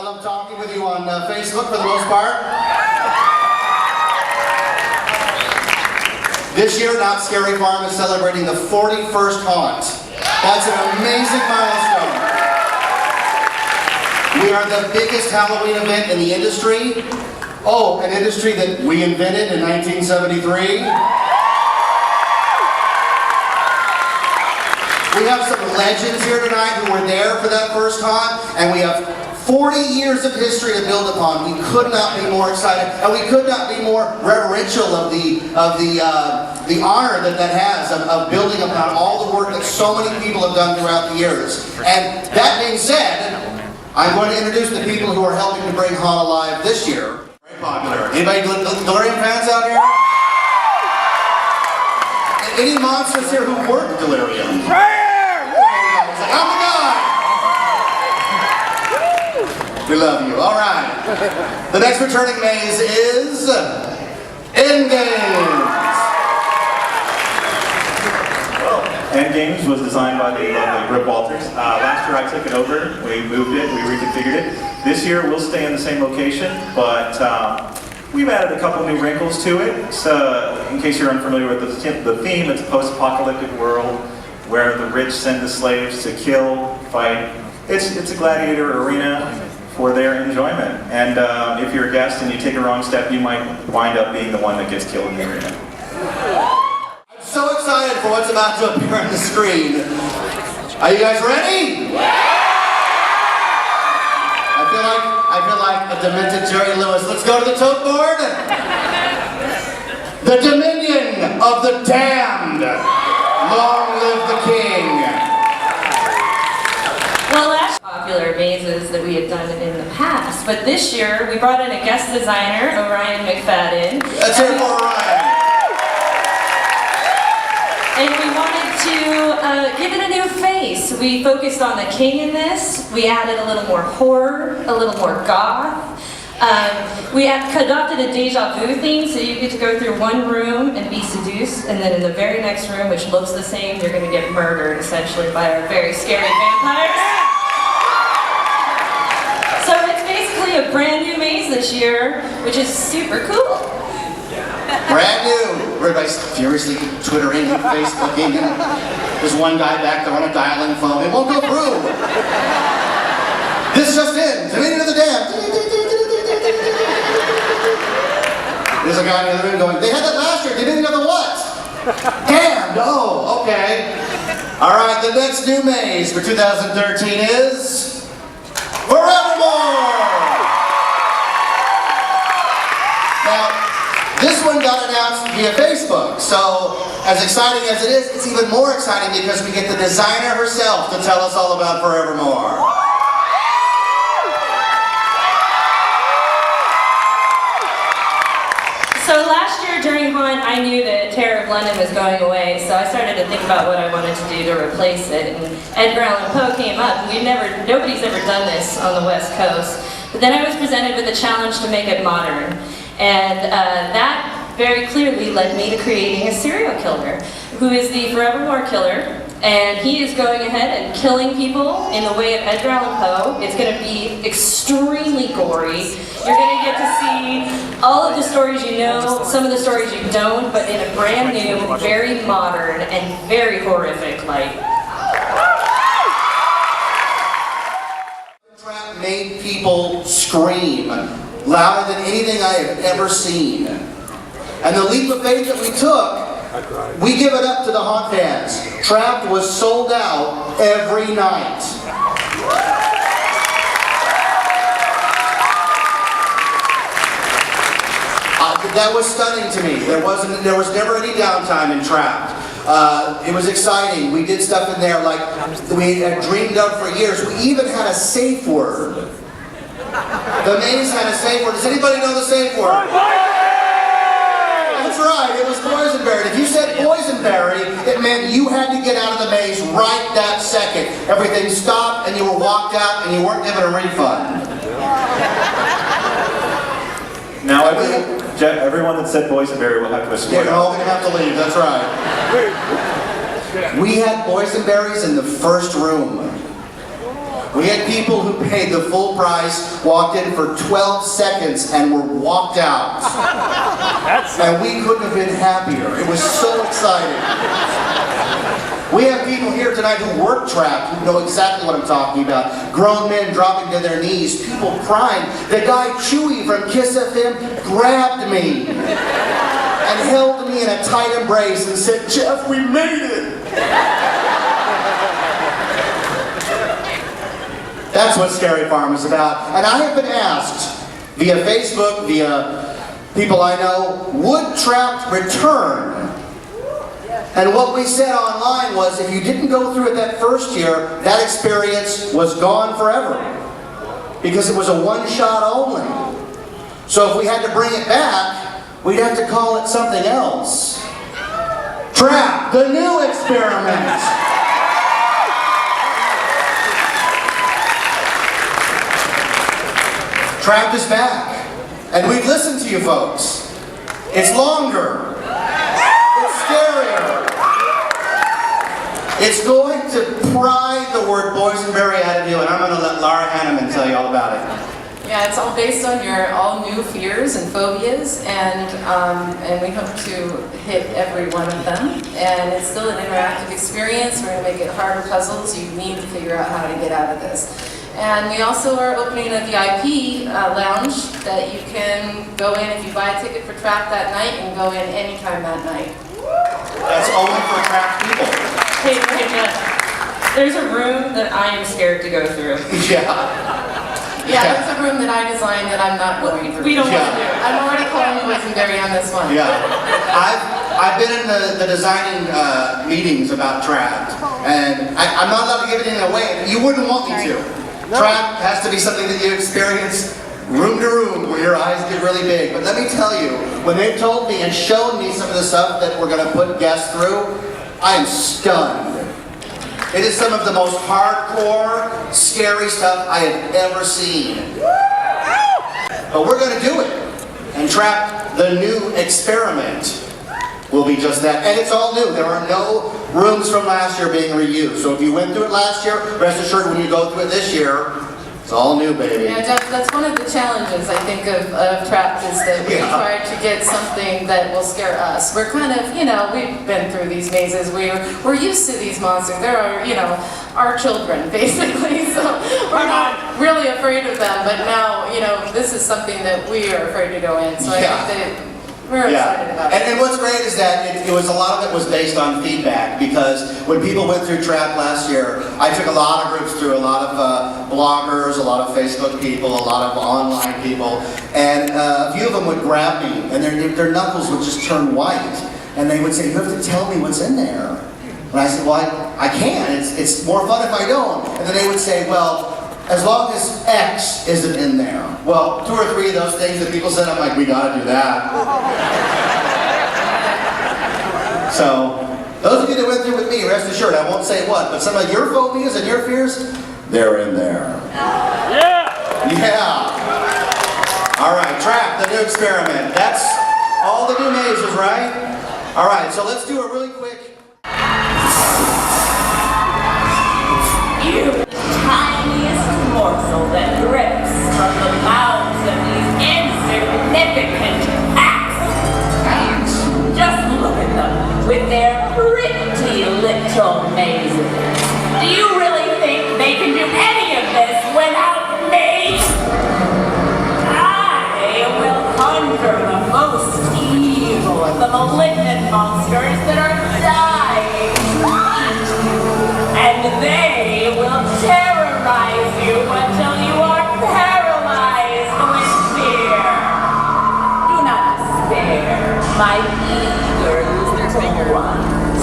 I love talking with you on Facebook for the most part. This year, Not Scary Farm is celebrating the 41st haunt. That's an amazing milestone. We are the biggest Halloween event in the industry. Oh, an industry that we invented in 1973. We have some legends here tonight who were there for that first haunt, and we have 40 years of history to build upon. We could not be more excited, and we could not be more reverential of the honor that has of building upon all the work that so many people have done throughout the years. And that being said, I'm going to introduce the people who are helping to bring Haunt alive this year. Very popular. Anybody Delirium fans out here? Any monsters here who weren't Delirium? I'm the guy! We love you. All right. The next returning maze is Endgames. Endgames was designed by the lovely Rip Walters. Last year I took it over, we moved it, we reconfigured it. This year we'll stay in the same location, but we've added a couple new wrinkles to it. So, in case you're unfamiliar with the theme, it's a post-apocalyptic world where the rich send the slaves to kill, fight. It's a gladiator arena for their enjoyment. And if you're a guest and you take a wrong step, you might wind up being the one that gets killed in the arena. I'm so excited for what's about to appear on the screen. Are you guys ready? I feel like a demented Jerry Lewis. Let's go to the tote board. The Dominion of the Damned. Long live the King. Well, last popular mazes that we had done in the past, but this year we brought in a guest designer, Orion McFadden. Let's hear for Orion. And we wanted to give it a new face. We focused on the king in this. We added a little more horror, a little more goth. We adopted a deja vu theme, so you get to go through one room and be seduced, and then in the very next room, which looks the same, you're going to get murdered, essentially, by our very scary vampires. So it's basically a brand new maze this year, which is super cool. Brand new. Everybody's furiously Twittering and Facebooking. There's one guy back there on a dial-in phone. It won't go through. This just in. Dominion of the Damned. There's a guy in the other room going, they had that last year. Dominion of the what? Damned. Oh, okay. All right, the next new maze for 2013 is Forevermore. Now, this one got announced via Facebook, so as exciting as it is, it's even more exciting because we get the designer herself to tell us all about Forevermore. So last year during Haunt, I knew that Terror of London was going away, so I started to think about what I wanted to do to replace it. And Edgar Allan Poe came up. Nobody's ever done this on the West Coast. But then I was presented with a challenge to make it modern. And that very clearly led me to creating a serial killer, who is the Forevermore killer. And he is going ahead and killing people in the way of Edgar Allan Poe. It's going to be extremely gory. You're going to get to see all of the stories you know, some of the stories you don't, but in a brand new, very modern, and very horrific light. Trap made people scream louder than anything I have ever seen. And the leap of faith that we took, we give it up to the Haunt fans. Trapped was sold out every night. That was stunning to me. There was never any downtime in Trapped. It was exciting. We did stuff in there like we had dreamed of for years. We even had a safe word. The maze had a safe word. Does anybody know the safe word? That's right, it was boysenberry. If you said boysenberry, it meant you had to get out of the maze right that second. Everything stopped and you were walked out and you weren't given a refund. Now everyone that said boysenberry will have to escort. Yeah, you're all going to have to leave, that's right. We had boysenberries in the first room. We had people who paid the full price, walked in for 12 seconds, and were walked out. And we couldn't have been happier. It was so exciting. We have people here tonight who work trapped, who know exactly what I'm talking about. Grown men dropping to their knees, people crying. The guy Chewy from Kiss FM grabbed me and held me in a tight embrace and said, "Jeff, we made it." That's what Scary Farm is about. And I have been asked via Facebook, via people I know, would Trapped return? And what we said online was, if you didn't go through it that first year, that experience was gone forever. Because it was a one-shot only. So if we had to bring it back, we'd have to call it something else. Trapped, the new experiment. Trapped is back. And we've listened to you folks. It's longer. It's scarier. It's going to pry the word boysenberry out of you, and I'm going to let Laura Hanneman tell you all about it. Yeah, it's all based on your all new fears and phobias, and we hope to hit every one of them. And it's still an interactive experience. We're going to make it harder puzzles. You need to figure out how to get out of this. And we also are opening a VIP lounge that you can go in if you buy a ticket for Trapped that night and go in anytime that night. That's only for trapped people. Hey, Jeff, there's a room that I am scared to go through. Yeah, there's a room that I designed that I'm not going through. We don't want to do it. I'm already calling boysenberry on this one. Yeah. I've been in the designing meetings about Trapped, and I'm not allowed to give anything away. You wouldn't want me to. Trapped has to be something that you experience room to room, where your eyes get really big. But let me tell you, when they've told me and shown me some of the stuff that we're going to put guests through, I am stunned. It is some of the most hardcore, scary stuff I have ever seen. But we're going to do it. And Trapped, the new experiment, will be just that. And it's all new. There are no rooms from last year being reused. So if you went through it last year, rest assured when you go through it this year, it's all new, baby. Yeah, Jeff, that's one of the challenges, I think, of Trapped, is that we try to get something that will scare us. We're kind of, we've been through these mazes. We're used to these monsters. There are, our children, basically. So we're not really afraid of them. But now, this is something that we are afraid to go in. So I think that we're excited about it. And what's great is that it was a lot of it was based on feedback, because when people went through Trapped last year, I took a lot of groups through, a lot of bloggers, a lot of Facebook people, a lot of online people, and a few of them would grab me, and their knuckles would just turn white, and they would say, "You have to tell me what's in there." And I said, "Well, I can't. It's more fun if I don't." And then they would say, "Well, as long as X isn't in there." Well, 2 or 3 of those things that people said, I'm like, we gotta do that. So, those of you that went through with me, rest assured, I won't say what, but some of your phobias and your fears, they're in there. Yeah! Alright, Trapped, the new experiment. That's all the new mazes, right? Alright, so let's do a really quick... You, tiniest morsel that drips from the mouths of these insignificant acts. Just look at them with their pretty little mazes. Do you really think they can do any of this without me? I will conjure the most evil of the malignant monsters that are dying to eat you, and they will terrorize you until you are paralyzed with fear. Do not despair, my eager little ones.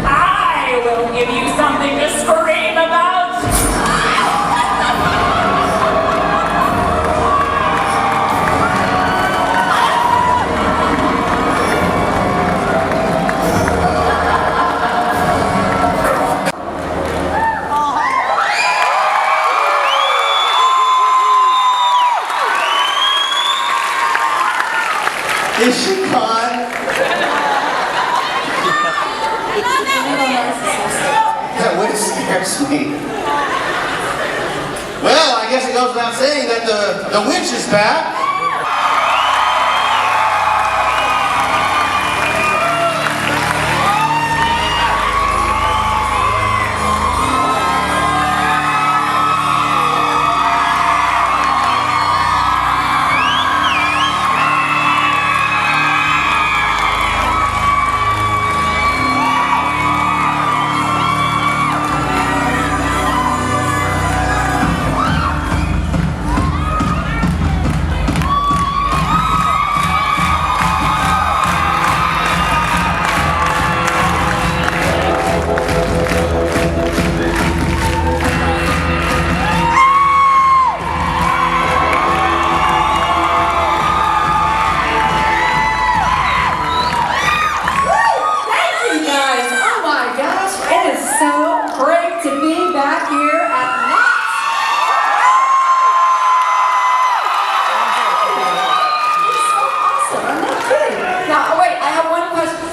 I will give you something to scream about. Is she gone? That would scares me. Well, I guess it goes without saying that the witch is back.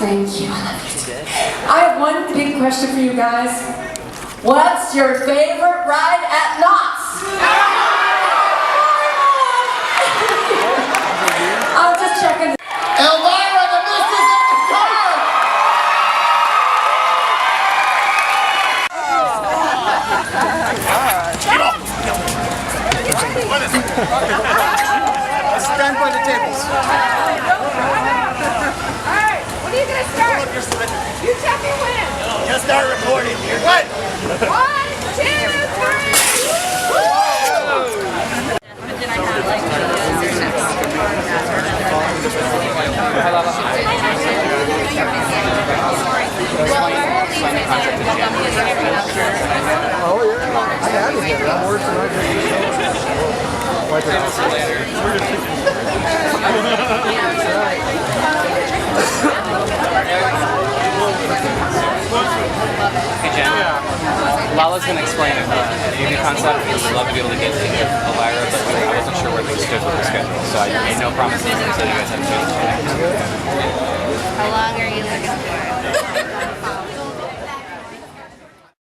Thank you, I love you too. I have one big question for you guys. What's your favorite ride at Knott's? I'm just checking. Elvira, the mistress of the car! Stand by the tables. When are you gonna start? You tell me when. Just start recording here. What? 1, 2, 3. Oh yeah. I had it here. I'm working right here. Wipe it Hey Jen, Lala's going to explain it. The union concept is love to be able to get to Elvira, but I wasn't sure where things stood with the schedule, so I made no promises until you guys have changed. How long are you looking for?